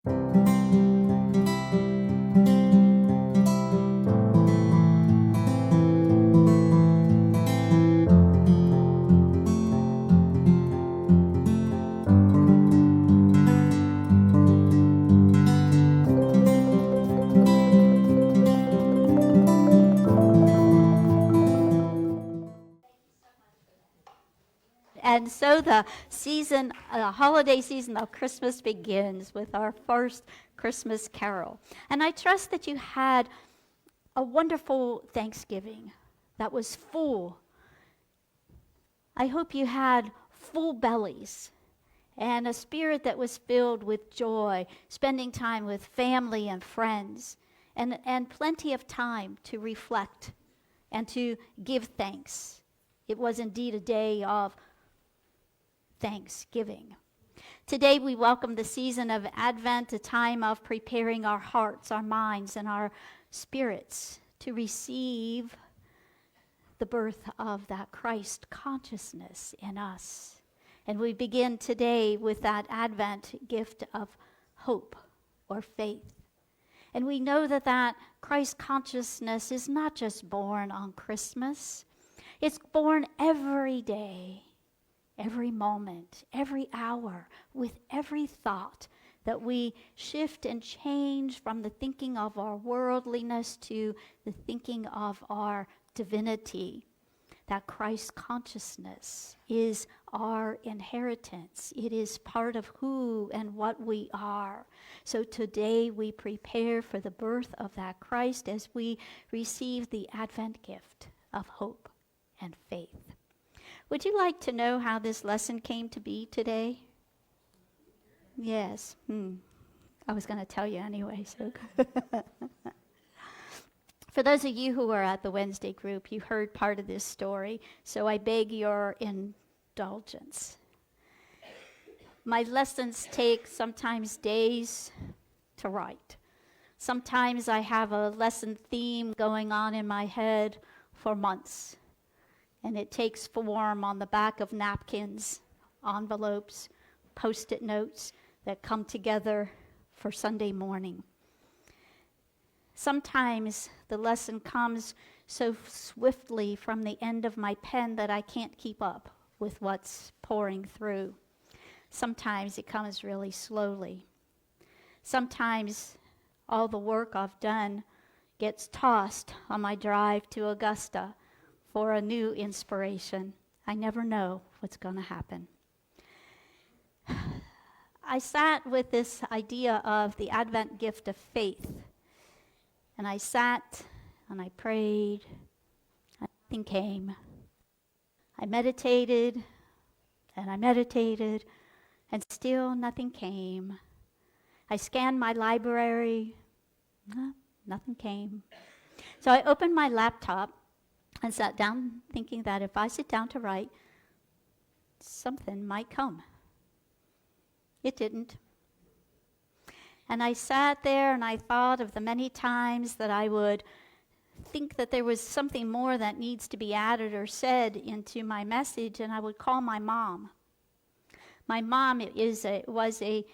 And so the holiday season of Christmas begins with our first Christmas carol. And I trust that you had a wonderful Thanksgiving that was full. I hope you had full bellies and a spirit that was filled with joy, spending time with family and friends, and plenty of time to reflect and to give thanks. It was indeed a day of Thanksgiving. Today we welcome the season of Advent, a time of preparing our hearts, our minds, and our spirits to receive the birth of that Christ consciousness in us. And we begin today with that Advent gift of hope or faith. And we know that Christ consciousness is not just born on Christmas. It's born every day, every moment, every hour, with every thought that we shift and change from the thinking of our worldliness to the thinking of our divinity. That Christ consciousness is our inheritance. It is part of who and what we are. So today we prepare for the birth of that Christ as we receive the Advent gift of hope and faith. Would you like to know how this lesson came to be today? Yes. I was going to tell you anyway. So, for those of you who were at the Wednesday group, you heard part of this story, so I beg your indulgence. My lessons take sometimes days to write. Sometimes I have a lesson theme going on in my head for months. And it takes form on the back of napkins, envelopes, Post-it notes that come together for Sunday morning. Sometimes the lesson comes so swiftly from the end of my pen that I can't keep up with what's pouring through. Sometimes it comes really slowly. Sometimes all the work I've done gets tossed on my drive to Augusta for a new inspiration. I never know what's going to happen. I sat with this idea of the Advent gift of faith. And I sat and I prayed, and nothing came. I meditated, and still nothing came. I scanned my library, nothing came. So I opened my laptop and sat down thinking that if I sit down to write, something might come. It didn't. And I sat there and I thought of the many times that I would think that there was something more that needs to be added or said into my message, and I would call my mom. My mom is a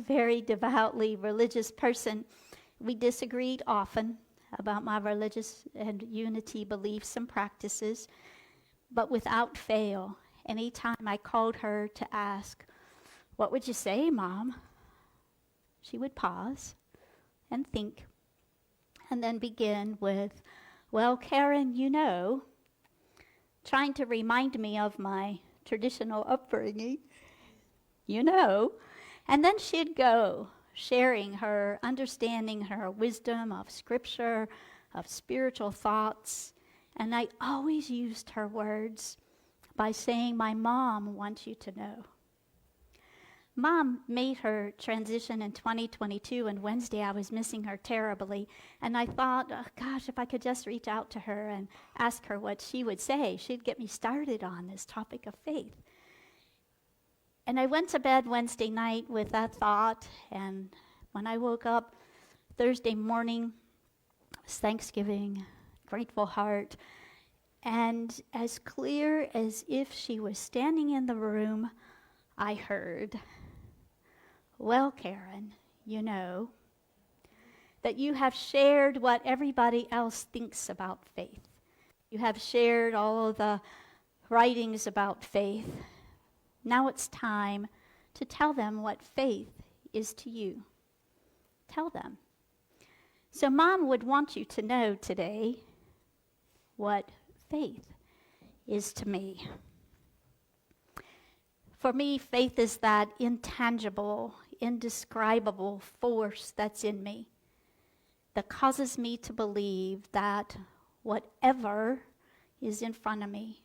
very devoutly religious person. We disagreed often about my religious and unity beliefs and practices, but without fail, anytime I called her to ask, "What would you say, Mom?" she would pause and think, and then begin with, "Well, Karen, you know," trying to remind me of my traditional upbringing, "you know," and then she'd go, sharing her understanding, her wisdom of Scripture, of spiritual thoughts, and I always used her words by saying, "My mom wants you to know." Mom made her transition in 2022, and Wednesday I was missing her terribly. And I thought, oh, gosh, if I could just reach out to her and ask her what she would say, she'd get me started on this topic of faith. And I went to bed Wednesday night with that thought, and when I woke up Thursday morning, it was Thanksgiving, grateful heart, and as clear as if she was standing in the room, I heard, "Well, Karen, you know that you have shared what everybody else thinks about faith. You have shared all of the writings about faith. Now it's time to tell them what faith is to you. Tell them. So Mom would want you to know today what faith is to me. For me, faith is that intangible, indescribable force that's in me that causes me to believe that whatever is in front of me,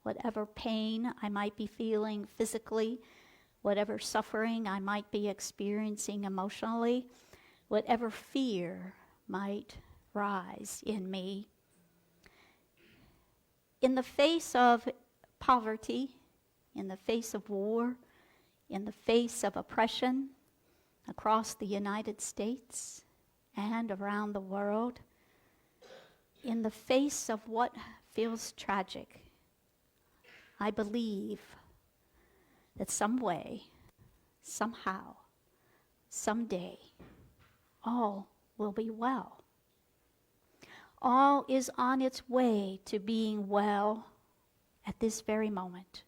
whatever pain I might be feeling physically, whatever suffering I might be experiencing emotionally, whatever fear might rise in me, in the face of poverty, in the face of war, in the face of oppression across the United States and around the world, in the face of what feels tragic, I believe that some way, somehow, someday, all will be well. All is on its way to being well at this very moment.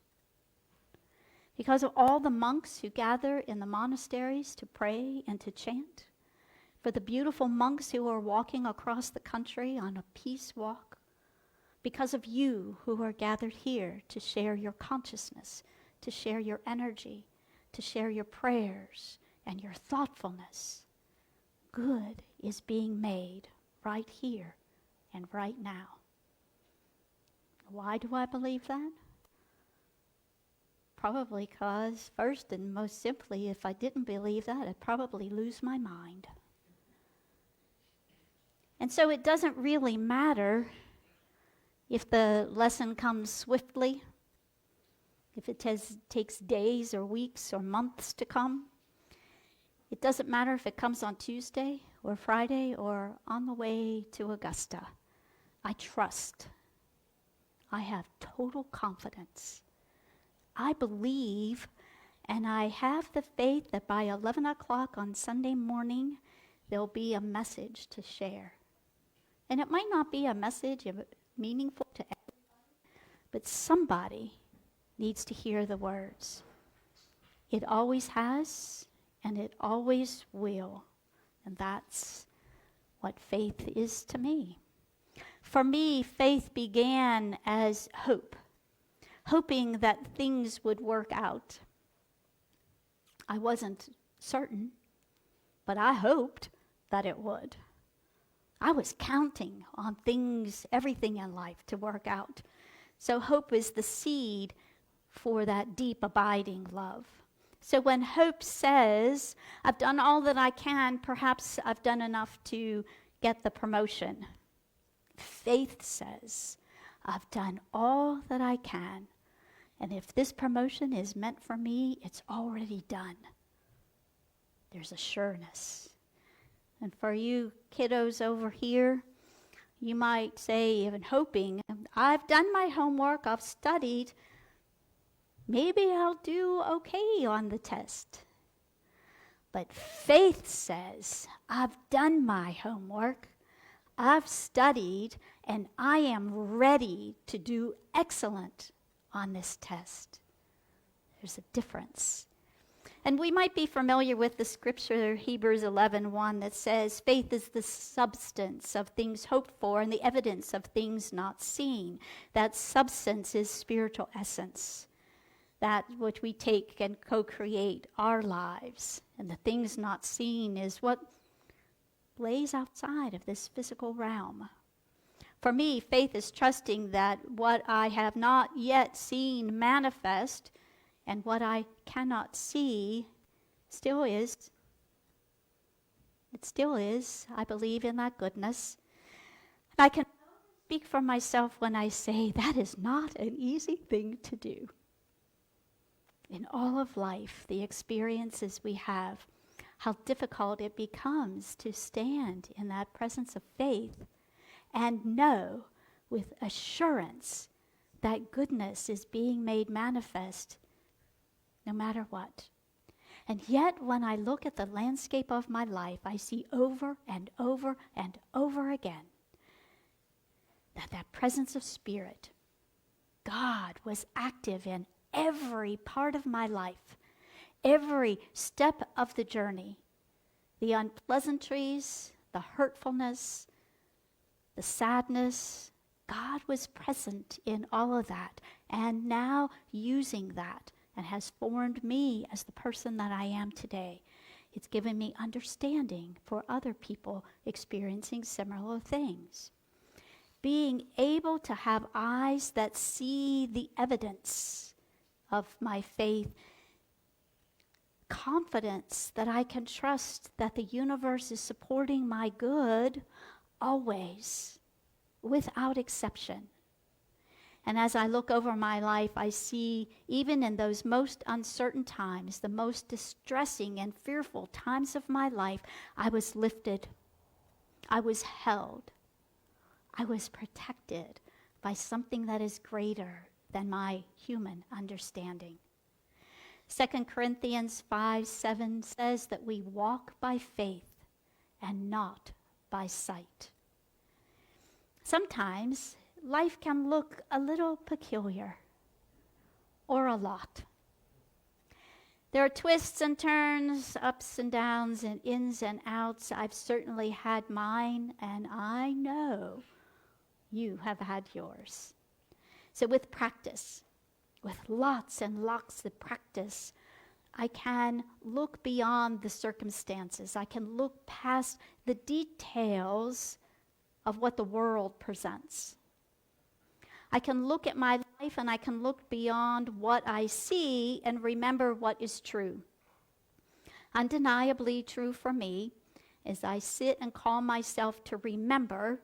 Because of all the monks who gather in the monasteries to pray and to chant, for the beautiful monks who are walking across the country on a peace walk, because of you who are gathered here to share your consciousness, to share your energy, to share your prayers and your thoughtfulness, good is being made right here and right now. Why do I believe that? Probably because, first and most simply, if I didn't believe that, I'd probably lose my mind. And so it doesn't really matter if the lesson comes swiftly, if it takes days or weeks or months to come. It doesn't matter if it comes on Tuesday or Friday or on the way to Augusta. I trust. I have total confidence. I believe, and I have the faith that by 11 o'clock on Sunday morning, there'll be a message to share. And it might not be a message meaningful to everybody, but somebody needs to hear the words. It always has, and it always will. And that's what faith is to me. For me, faith began as hope. Hoping that things would work out. I wasn't certain, but I hoped that it would. I was counting on things, everything in life to work out. So hope is the seed for that deep, abiding love. So when hope says, I've done all that I can, perhaps I've done enough to get the promotion. Faith says, I've done all that I can. And if this promotion is meant for me, it's already done. There's a sureness. And for you kiddos over here, you might say, even hoping, I've done my homework, I've studied, maybe I'll do okay on the test. But faith says, I've done my homework, I've studied, and I am ready to do excellent on this test. There's a difference. And we might be familiar with the scripture, Hebrews 11:1, that says, faith is the substance of things hoped for and the evidence of things not seen. That substance is spiritual essence. That which we take and co-create our lives. And the things not seen is what lays outside of this physical realm. For me, faith is trusting that what I have not yet seen manifest and what I cannot see still is. It still is. I believe in that goodness. And I can speak for myself when I say that is not an easy thing to do. In all of life, the experiences we have, how difficult it becomes to stand in that presence of faith and know with assurance that goodness is being made manifest no matter what. And yet, when I look at the landscape of my life, I see over and over and over again that presence of Spirit, God, was active in every part of my life, every step of the journey. The unpleasantries, the hurtfulness, the sadness, God was present in all of that, and now using that, and has formed me as the person that I am today. It's given me understanding for other people experiencing similar things. Being able to have eyes that see the evidence of my faith, confidence that I can trust that the universe is supporting my good always, without exception. And as I look over my life, I see, even in those most uncertain times, the most distressing and fearful times of my life, I was lifted. I was held. I was protected by something that is greater than my human understanding. 2 Corinthians 5:7 says that we walk by faith and not by sight. Sometimes life can look a little peculiar, or a lot. There are twists and turns, ups and downs, and ins and outs. I've certainly had mine, and I know you have had yours. So with practice, with lots and lots of practice, I can look beyond the circumstances. I can look past the details of what the world presents. I can look at my life and I can look beyond what I see and remember what is true. Undeniably true for me is I sit and call myself to remember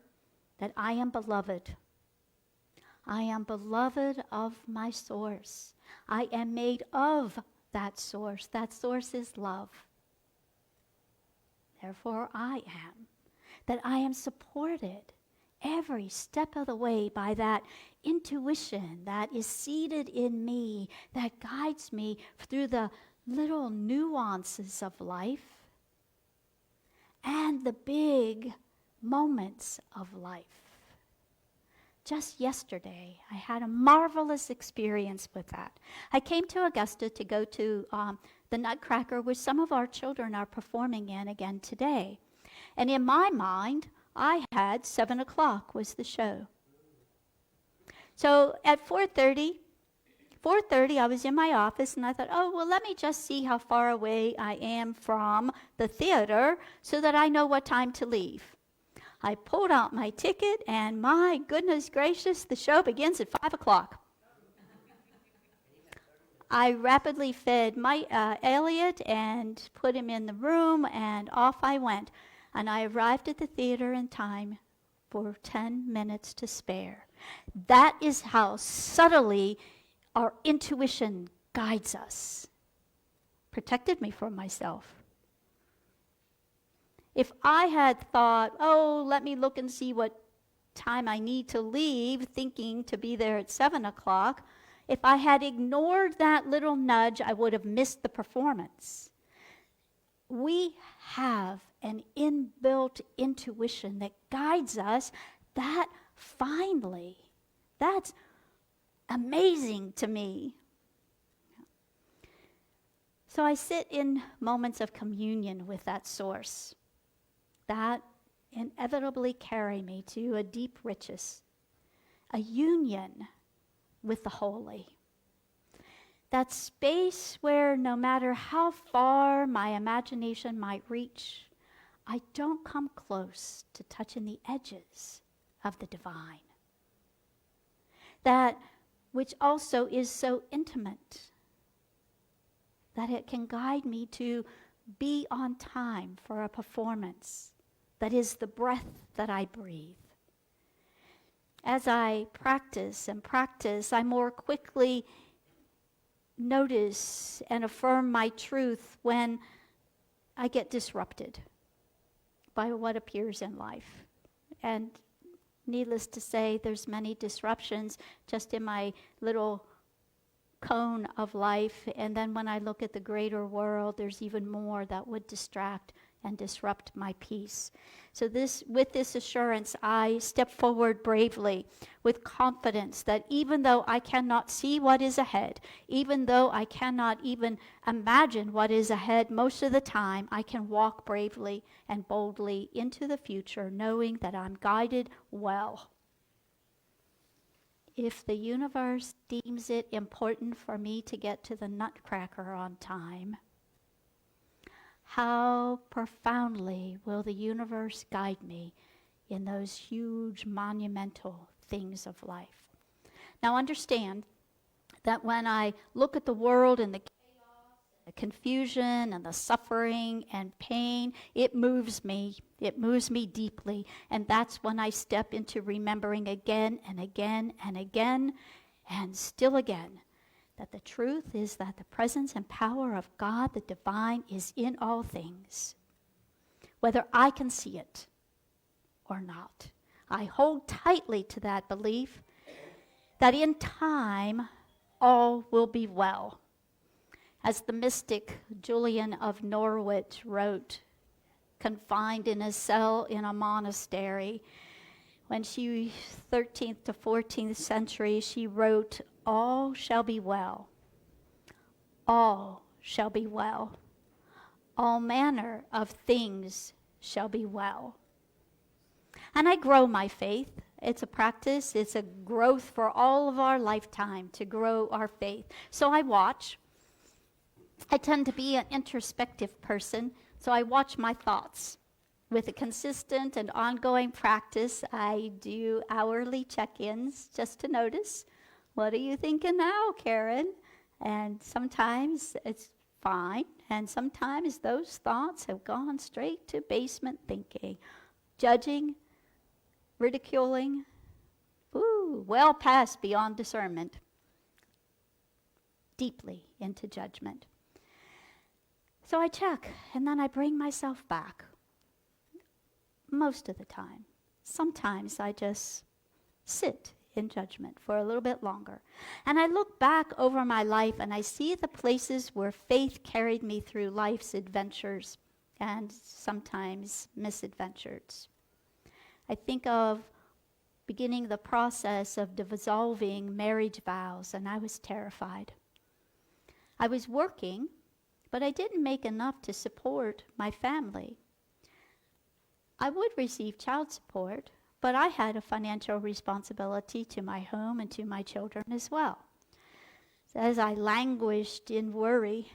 that I am beloved. I am beloved of my source. I am made of that source. That source is love. Therefore, I am. That I am supported every step of the way by that intuition that is seated in me, that guides me through the little nuances of life and the big moments of life. Just yesterday, I had a marvelous experience with that. I came to Augusta to go to the Nutcracker, which some of our children are performing in again today. And in my mind, I had 7 o'clock was the show. So at 4:30, I was in my office, and I thought, oh, well, let me just see how far away I am from the theater so that I know what time to leave. I pulled out my ticket, and my goodness gracious, the show begins at 5 o'clock. I rapidly fed Elliot and put him in the room, and off I went. And I arrived at the theater in time for 10 minutes to spare. That is how subtly our intuition guides us. Protected me from myself. If I had thought, oh, let me look and see what time I need to leave, thinking to be there at 7 o'clock, if I had ignored that little nudge, I would have missed the performance. We have an inbuilt intuition that guides us that finely. That's amazing to me. So I sit in moments of communion with that source that inevitably carry me to a deep riches, a union with the holy. That space where no matter how far my imagination might reach, I don't come close to touching the edges of the divine. That which also is so intimate that it can guide me to be on time for a performance that is the breath that I breathe. As I practice and practice, I more quickly notice and affirm my truth when I get disrupted by what appears in life. And needless to say, there's many disruptions just in my little cone of life, and then when I look at the greater world, there's even more that would distract and disrupt my peace. So with this assurance, I step forward bravely with confidence that even though I cannot see what is ahead, even though I cannot even imagine what is ahead, most of the time I can walk bravely and boldly into the future, knowing that I'm guided well. If the universe deems it important for me to get to the Nutcracker on time, how profoundly will the universe guide me in those huge, monumental things of life? Now understand that when I look at the world and the chaos, the confusion and the suffering and pain, it moves me. It moves me deeply. And that's when I step into remembering again and again and again and still again that the truth is that the presence and power of God, the divine, is in all things, whether I can see it or not. I hold tightly to that belief that in time, all will be well. As the mystic Julian of Norwich wrote, confined in a cell in a monastery, when she, 13th to 14th century, she wrote, "All shall be well. All shall be well. All manner of things shall be well." And I grow my faith. It's a practice. It's a growth for all of our lifetime to grow our faith. So I watch. I tend to be an introspective person, so I watch my thoughts. With a consistent and ongoing practice, I do hourly check-ins just to notice, what are you thinking now, Karen? And sometimes it's fine, and sometimes those thoughts have gone straight to basement thinking, judging, ridiculing, well past beyond discernment, deeply into judgment. So I check, and then I bring myself back. Most of the time. Sometimes I just sit in judgment for a little bit longer. And I look back over my life and I see the places where faith carried me through life's adventures and sometimes misadventures. I think of beginning the process of dissolving marriage vows, and I was terrified. I was working, but I didn't make enough to support my family. I would receive child support, but I had a financial responsibility to my home and to my children as well. So as I languished in worry,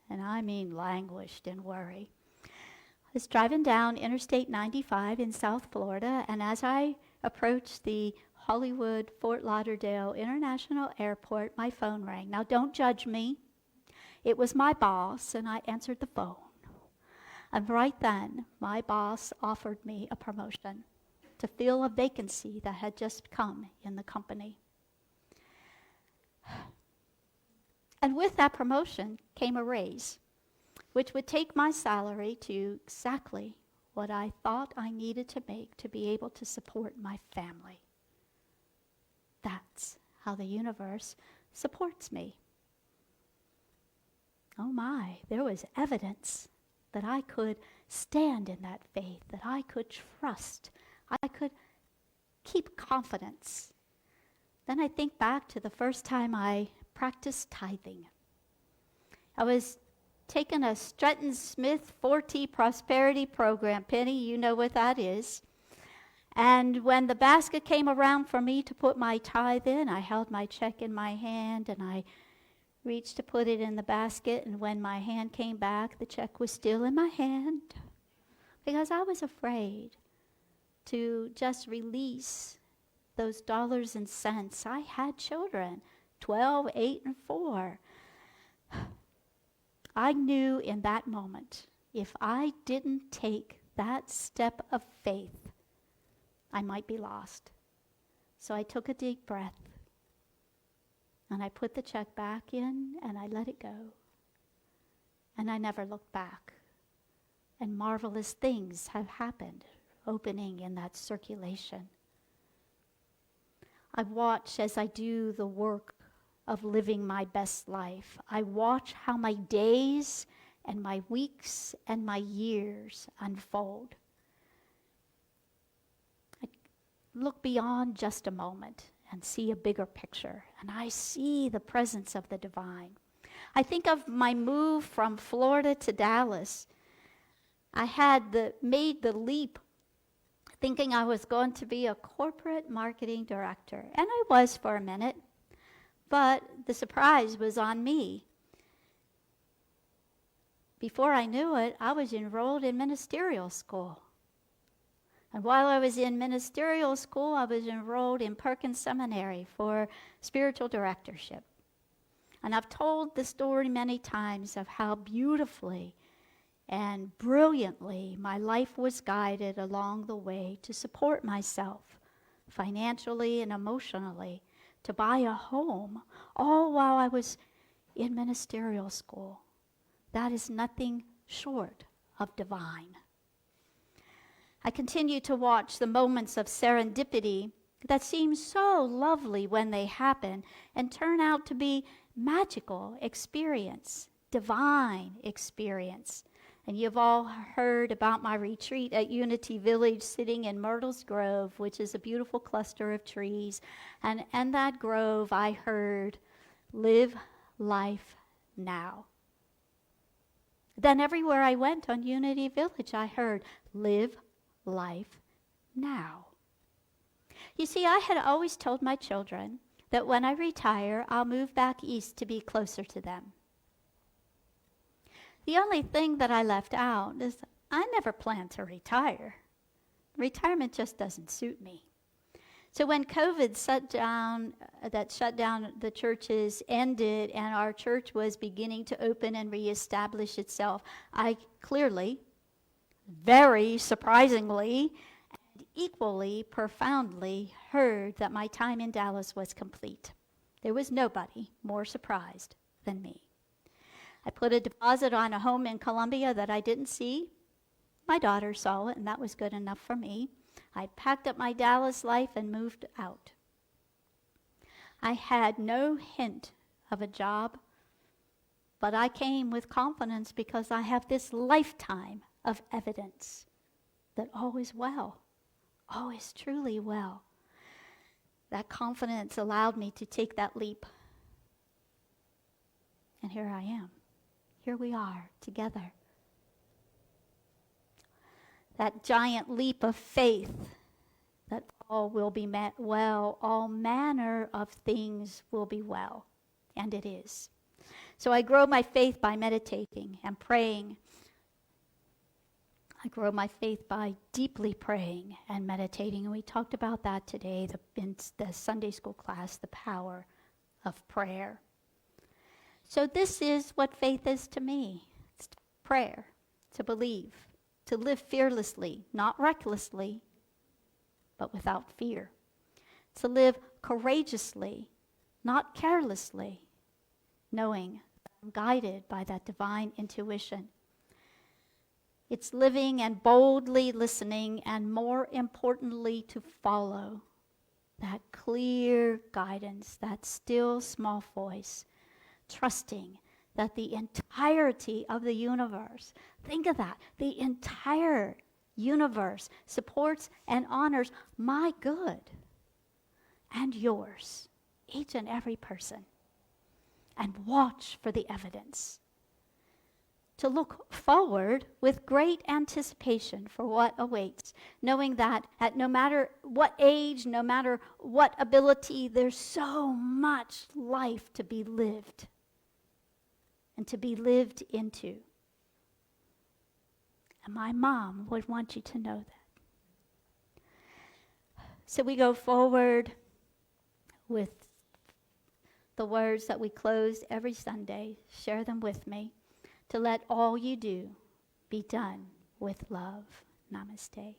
and I mean languished in worry, I was driving down Interstate 95 in South Florida, and as I approached the Hollywood Fort Lauderdale International Airport, my phone rang. Now don't judge me. It was my boss, and I answered the phone. And right then, my boss offered me a promotion to fill a vacancy that had just come in the company. And with that promotion came a raise, which would take my salary to exactly what I thought I needed to make to be able to support my family. That's how the universe supports me. Oh my, there was evidence that I could stand in that faith, that I could trust, I could keep confidence. Then I think back to the first time I practiced tithing. I was taking a Stretton Smith 4T prosperity program. Penny, you know what that is. And when the basket came around for me to put my tithe in, I held my check in my hand and I reached to put it in the basket, and when my hand came back, the check was still in my hand because I was afraid to just release those dollars and cents. I had children, 12, 8, and 4. I knew in that moment, if I didn't take that step of faith, I might be lost. So I took a deep breath. And I put the check back in, and I let it go. And I never looked back. And marvelous things have happened, opening in that circulation. I watch as I do the work of living my best life. I watch how my days and my weeks and my years unfold. I look beyond just a moment and see a bigger picture, and I see the presence of the divine. I think of my move from Florida to Dallas. I had made the leap thinking I was going to be a corporate marketing director, and I was for a minute, but the surprise was on me. Before I knew it, I was enrolled in ministerial school. And while I was in ministerial school, I was enrolled in Perkins Seminary for spiritual directorship. And I've told the story many times of how beautifully and brilliantly my life was guided along the way to support myself financially and emotionally, to buy a home, all while I was in ministerial school. That is nothing short of divine. I continue to watch the moments of serendipity that seem so lovely when they happen and turn out to be magical experience, divine experience. And you've all heard about my retreat at Unity Village sitting in Myrtle's Grove, which is a beautiful cluster of trees. And in that grove, I heard, "Live life now." Then everywhere I went on Unity Village, I heard, "Live life now." You see, I had always told my children that when I retire, I'll move back east to be closer to them. The only thing that I left out is I never planned to retire. Retirement just doesn't suit me. So when COVID shut down the churches ended and our church was beginning to open and reestablish itself, I clearly, very surprisingly, and equally profoundly heard that my time in Dallas was complete. There was nobody more surprised than me. I put a deposit on a home in Columbia that I didn't see. My daughter saw it, and that was good enough for me. I packed up my Dallas life and moved out. I had no hint of a job, but I came with confidence because I have this lifetime of evidence that all is well, all is truly well. That confidence allowed me to take that leap. And here I am. Here we are together. That giant leap of faith that all will be well, all manner of things will be well, and it is. So I grow my faith by meditating and praying. I grow my faith by deeply praying and meditating, and we talked about that today in the Sunday school class, the power of prayer. So this is what faith is to me. It's prayer, to believe, to live fearlessly, not recklessly, but without fear. To live courageously, not carelessly, knowing that I'm guided by that divine intuition. It's living and boldly listening, and more importantly, to follow that clear guidance, that still small voice, trusting that the entirety of the universe, think of that, the entire universe supports and honors my good and yours, each and every person. And watch for the evidence. To look forward with great anticipation for what awaits, knowing that at no matter what age, no matter what ability, there's so much life to be lived and to be lived into. And my mom would want you to know that. So we go forward with the words that we close every Sunday. Share them with me. To let all you do be done with love. Namaste.